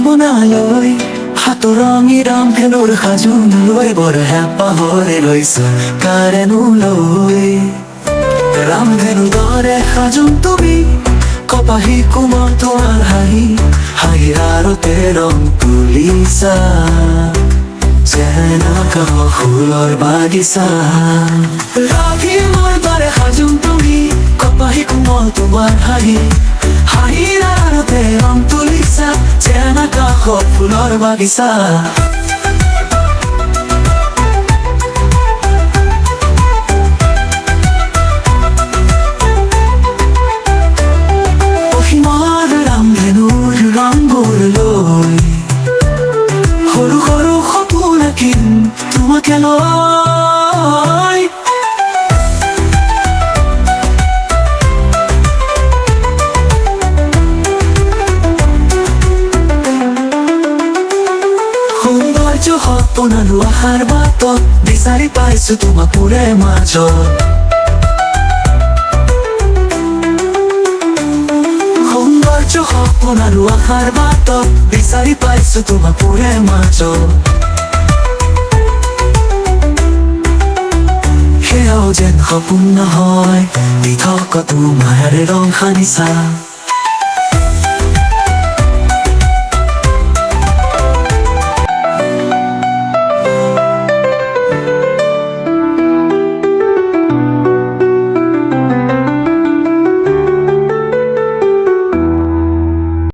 বনালৈ হাতৰঙি ৰামধেনুৰ সাজোন লৈ বৰ হেঁপাহ ভৰে লৈছে কাৰেনো লৈ ৰামধেনুৰ দৰে সাজোন তুমি কপাহী কোমল তোমাৰ হাঁহিৰ আৰতে ৰং তুলিছা যেনেকা ফুলৰ বাগিচা ৰাধিমৰ দৰে সাজোন তুমি কপাহী কোমল তোমাৰ হাঁহিৰ আৰতে ৰং তুলিছা যেনেকা ফুলৰ বাগিচা অসীমৰ ৰামধেনুৰ ৰংবোৰ লৈ সৰু সৰু সপোন আঁকিম তোমাকে লৈ সৌন্দৰ্য সপোন আৰু আশাৰ বাটত বিচাৰি পাইছো তোমাক মোৰে মাজত সৌন্দৰ্য সপোন আৰু আশাৰ বাটত বিচাৰি পাইছো তোমাক মোৰে মাজত সেয়াও যেন সপোন নহয় দি থকা তোমাৰ ৰং সানিছা